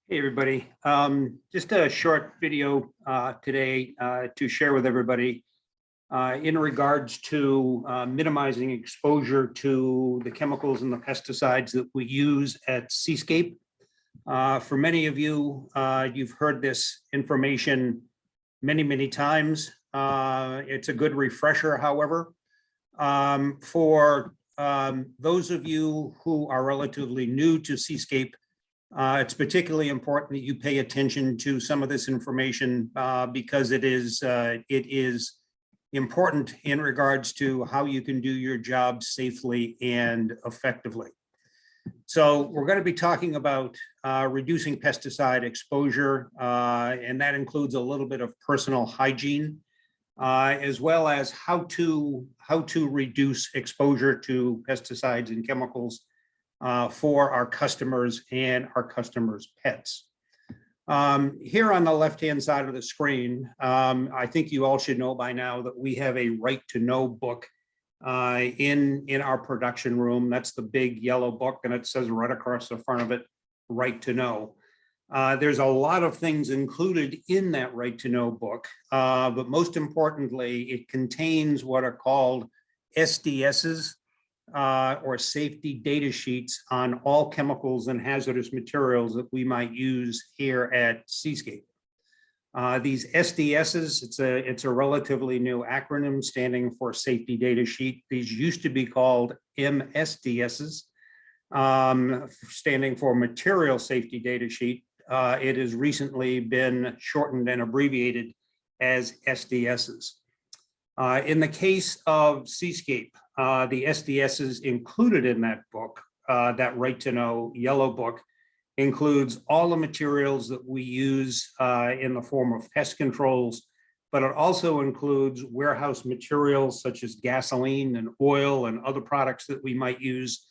Hey, everybody. Just a short video today to share with everybody in regards to minimizing exposure to the chemicals and the pesticides that we use at Seascape. For many of you, you've heard this information many times. It's a good refresher, however. For those of you who are relatively new to Seascape, it's particularly important that you pay attention to some of this information because it is important in regards to how you can do your job safely and effectively. So we're going to be talking about reducing pesticide exposure, and that includes a little bit of personal hygiene, as well as how to reduce exposure to pesticides and chemicals for our customers and our customers' pets. Here on the left-hand side of the screen, I think you all should know by now that we have a right to know book in our production room. That's the big yellow book, and it says right across the front of it, right to know. There's a lot of things included in that right to know book, but most importantly, it contains what are called SDSs, or safety data sheets on all chemicals and hazardous materials that we might use here at Seascape. These SDSs, it's a relatively new acronym standing for safety data sheet. These used to be called MSDSs, standing for material safety data sheet. It has recently been shortened and abbreviated as SDSs. In the case of Seascape, the SDSs included in that book, that right to know yellow book, includes all the materials that we use in the form of pest controls, but it also includes warehouse materials such as gasoline and oil and other products that we might use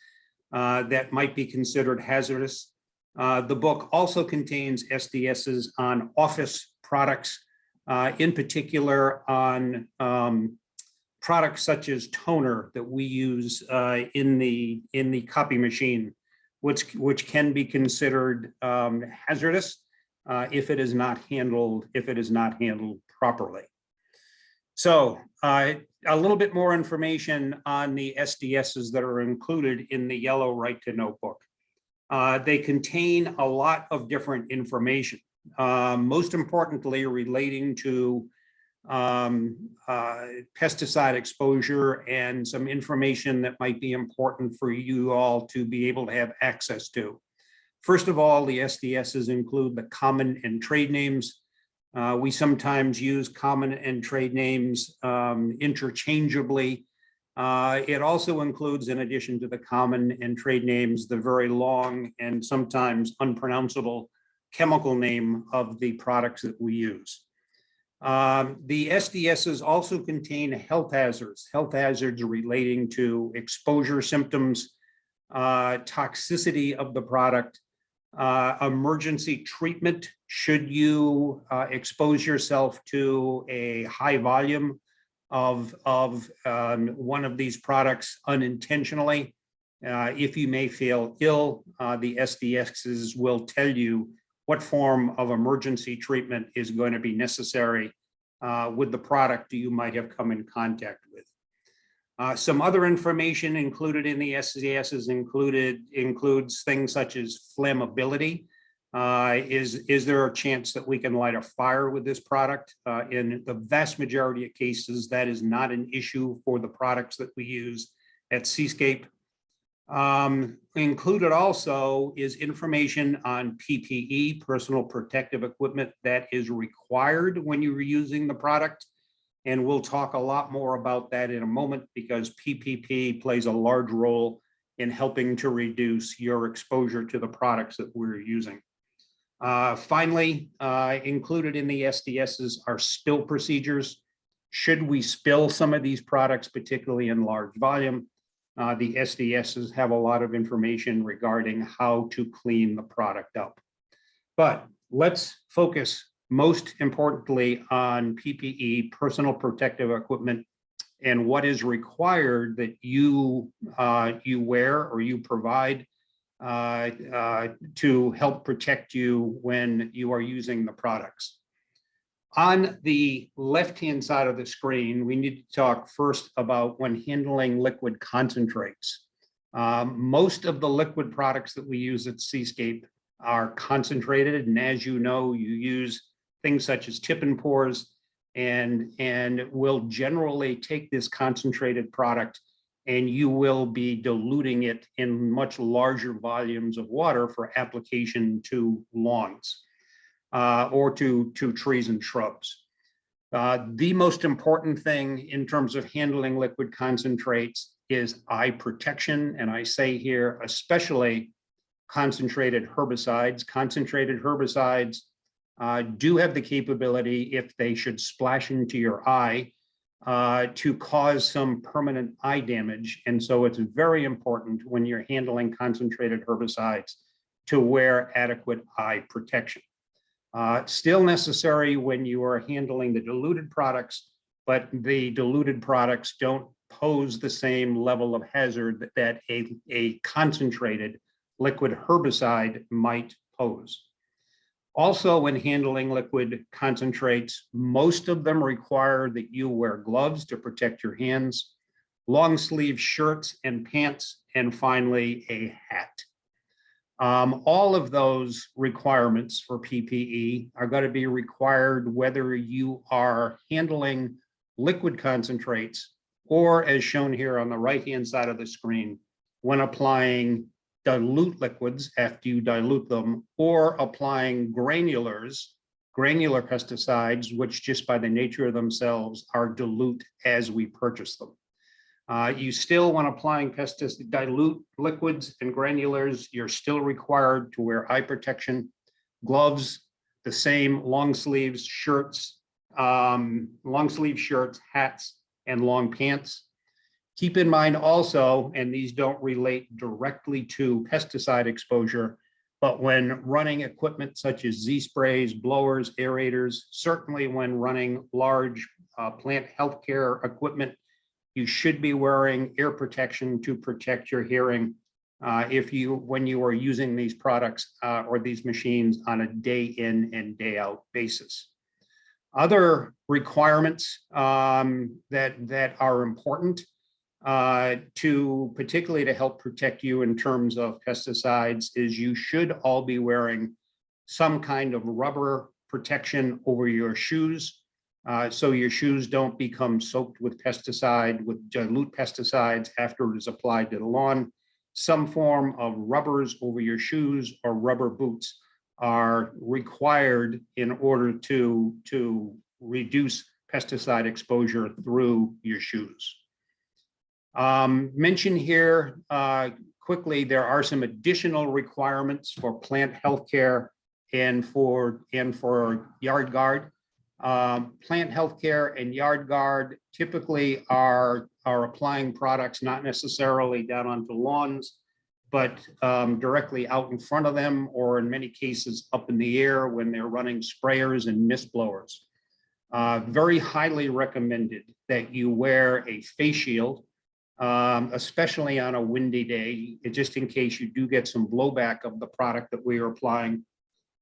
that might be considered hazardous. The book also contains SDSs on office products, in particular on products such as toner that we use in the copy machine, which can be considered hazardous if it is not handled properly. So a little bit more information on the SDSs that are included in the yellow right to know book. They contain a lot of different information, most importantly relating to pesticide exposure and some information that might be important for you all to be able to have access to. First of all, the SDSs include the common and trade names. We sometimes use common and trade names interchangeably. It also includes, in addition to the common and trade names, the very long and sometimes unpronounceable chemical name of the products that we use. The SDSs also contain health hazards relating to exposure symptoms, toxicity of the product, emergency treatment should you expose yourself to a high volume of one of these products unintentionally. If you may feel ill, the SDSs will tell you what form of emergency treatment is going to be necessary with the product you might have come in contact with. Some other information included in the SDSs includes things such as flammability. Is there a chance that we can light a fire with this product? In the vast majority of cases, that is not an issue for the products that we use at Seascape. Included also is information on PPE, personal protective equipment, that is required when you're using the product. And we'll talk a lot more about that in a moment because PPE plays a large role in helping to reduce your exposure to the products that we're using. Finally, included in the SDSs are spill procedures. Should we spill some of these products, particularly in large volume, the SDSs have a lot of information regarding how to clean the product up. But let's focus most importantly on PPE, personal protective equipment, and what is required that you wear or you provide to help protect you when you are using the products. On the left-hand side of the screen, we need to talk first about when handling liquid concentrates. Most of the liquid products that we use at Seascape are concentrated, and as you know, you use things such as tip and pours, and will generally take this concentrated product and you will be diluting it in much larger volumes of water for application to lawns or to trees and shrubs. The most important thing in terms of handling liquid concentrates is eye protection, and I say here especially concentrated herbicides. Concentrated herbicides do have the capability, if they should splash into your eye, to cause some permanent eye damage. And so it's very important when you're handling concentrated herbicides to wear adequate eye protection. Still necessary when you are handling the diluted products, but the diluted products don't pose the same level of hazard that a concentrated liquid herbicide might pose. Also, when handling liquid concentrates, most of them require that you wear gloves to protect your hands, long sleeve shirts and pants, and finally a hat. All of those requirements for PPE are going to be required whether you are handling liquid concentrates or, as shown here on the right-hand side of the screen, when applying dilute liquids after you dilute them, or applying granular pesticides, which just by the nature of themselves are dilute as we purchase them. You still, when applying pesticide dilute liquids and granulars, you're still required to wear eye protection, gloves, the same long sleeve shirts, hats, and long pants. Keep in mind also, and these don't relate directly to pesticide exposure, but when running equipment such as Z-sprays, blowers, aerators, certainly when running large plant healthcare equipment, you should be wearing ear protection to protect your hearing when you are using these products or these machines on a day in and day out basis. Other requirements that are important particularly to help protect you in terms of pesticides is you should all be wearing some kind of rubber protection over your shoes, so your shoes don't become soaked with dilute pesticides after it is applied to the lawn. Some form of rubbers over your shoes or rubber boots are required in order to reduce pesticide exposure through your shoes. Mention here quickly, there are some additional requirements for plant healthcare and for yard guard. Plant healthcare and yard guard typically are applying products not necessarily down onto lawns, but directly out in front of them, or in many cases up in the air when they're running sprayers and mist blowers. Very highly recommended that you wear a face shield, especially on a windy day, just in case you do get some blowback of the product that we are applying.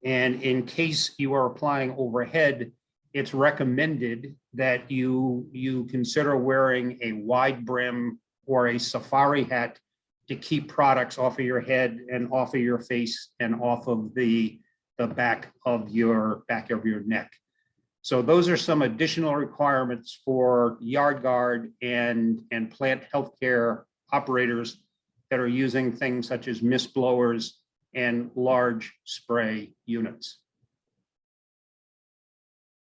And in case you are applying overhead, it's recommended that you consider wearing a wide brim or a safari hat to keep products off of your head and off of your face and off of the back of your neck. So those are some additional requirements for yard guard and plant healthcare operators that are using things such as mist blowers and large spray units.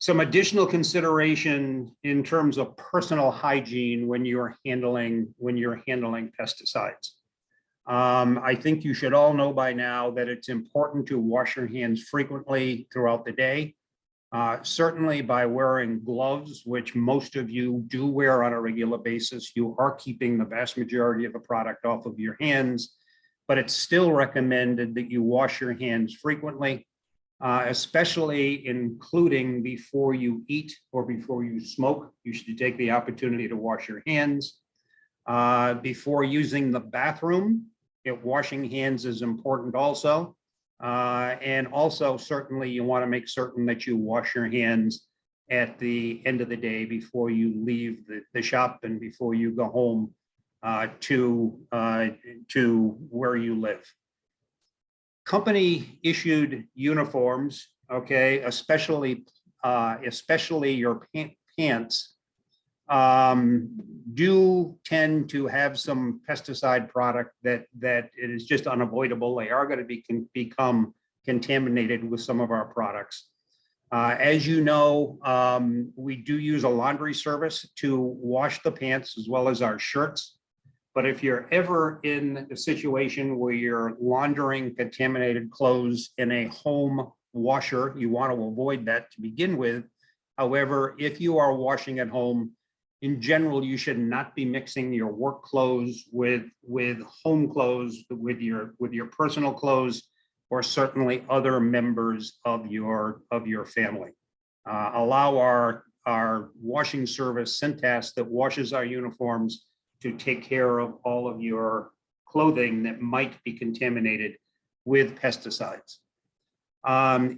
Some additional consideration in terms of personal hygiene when you're handling pesticides. I think you should all know by now that it's important to wash your hands frequently throughout the day. Certainly by wearing gloves, which most of you do wear on a regular basis, you are keeping the vast majority of the product off of your hands, but it's still recommended that you wash your hands frequently, especially including before you eat or before you smoke. You should take the opportunity to wash your hands. Before using the bathroom, Washing hands is important also. And also certainly you want to make certain that you wash your hands at the end of the day before you leave the shop and before you go home to where you live. Company issued uniforms, okay, especially your pants, do tend to have some pesticide product that it is just unavoidable. They are going to become contaminated with some of our products. As you know, we do use a laundry service to wash the pants as well as our shirts. But if you're ever in a situation where you're laundering contaminated clothes in a home washer, you want to avoid that to begin with. However, if you are washing at home, in general, you should not be mixing your work clothes with home clothes, with your personal clothes, or certainly other members of your family. Allow our washing service, Cintas, that washes our uniforms, to take care of all of your clothing that might be contaminated with pesticides.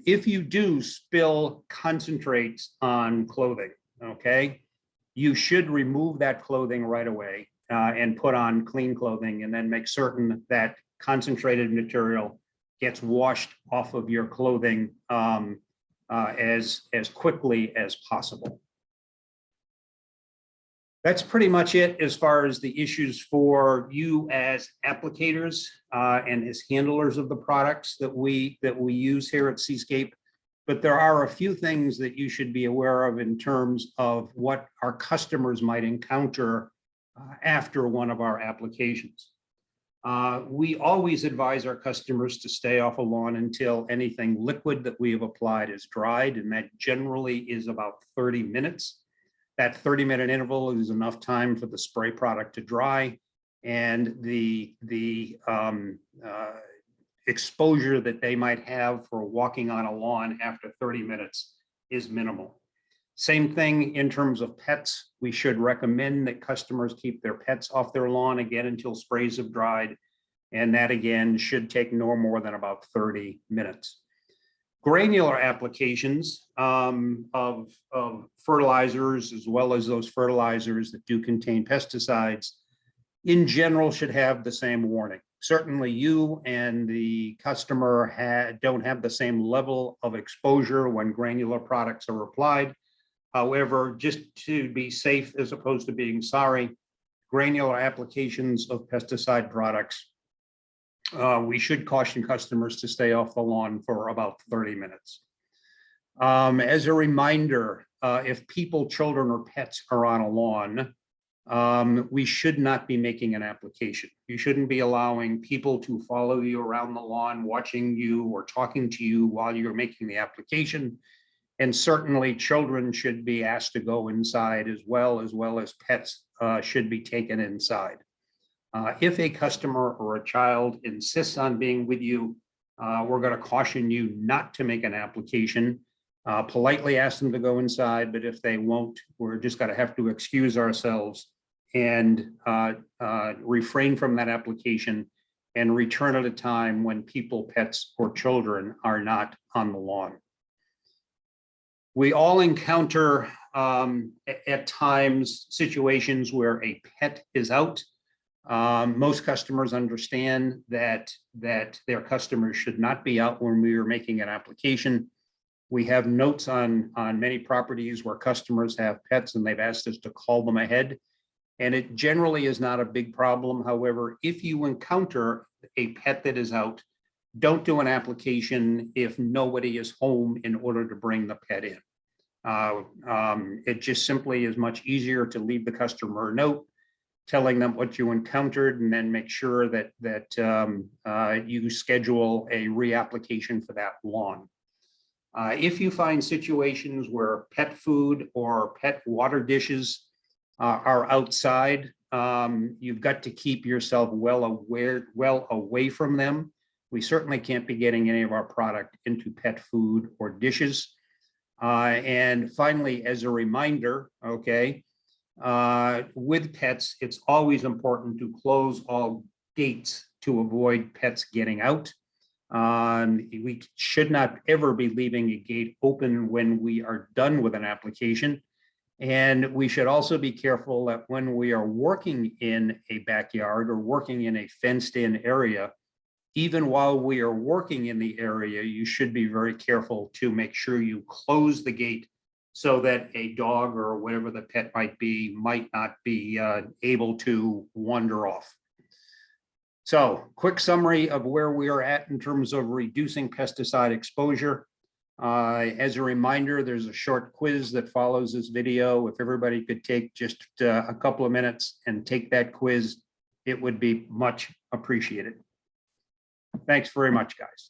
If you do spill concentrates on clothing, okay, you should remove that clothing right away and put on clean clothing, and then make certain that concentrated material gets washed off of your clothing as quickly as possible. That's pretty much it as far as the issues for you as applicators and as handlers of the products that we use here at Seascape. But there are a few things that you should be aware of in terms of what our customers might encounter after one of our applications. We always advise our customers to stay off a lawn until anything liquid that we have applied is dried, and that generally is about 30 minutes. That 30-minute interval is enough time for the spray product to dry, and the exposure that they might have for walking on a lawn after 30 minutes is minimal. Same thing in terms of pets. We should recommend that customers keep their pets off their lawn again until sprays have dried, and that again should take no more than about 30 minutes. Granular applications of fertilizers, as well as those fertilizers that do contain pesticides, in general should have the same warning. Certainly you and the customer don't have the same level of exposure when granular products are applied. However, just to be safe as opposed to being sorry, granular applications of pesticide products, we should caution customers to stay off the lawn for about 30 minutes. As a reminder, if people, children, or pets are on a lawn, we should not be making an application. You shouldn't be allowing people to follow you around the lawn, watching you or talking to you while you're making the application. And certainly children should be asked to go inside as well as pets should be taken inside. If a customer or a child insists on being with you, we're going to caution you not to make an application. Politely ask them to go inside, but if they won't, we're just going to have to excuse ourselves and refrain from that application and return at a time when people, pets, or children are not on the lawn. We all encounter at times situations where a pet is out. Most customers understand that their customers should not be out when we are making an application. We have notes on many properties where customers have pets and they've asked us to call them ahead. And it generally is not a big problem. However, if you encounter a pet that is out, don't do an application if nobody is home in order to bring the pet in. It just simply is much easier to leave the customer a note telling them what you encountered, and then make sure that you schedule a reapplication for that lawn. If you find situations where pet food or pet water dishes are outside, you've got to keep yourself well away from them. We certainly can't be getting any of our product into pet food or dishes. And finally, as a reminder, okay, with pets, it's always important to close all gates to avoid pets getting out. We should not ever be leaving a gate open when we are done with an application. And we should also be careful that when we are working in a backyard or working in a fenced-in area, even while we are working in the area, you should be very careful to make sure you close the gate so that a dog or whatever the pet might not be able to wander off. So, quick summary of where we are at in terms of reducing pesticide exposure. As a reminder, there's a short quiz that follows this video. If everybody could take just a couple of minutes and take that quiz, it would be much appreciated. Thanks very much, guys.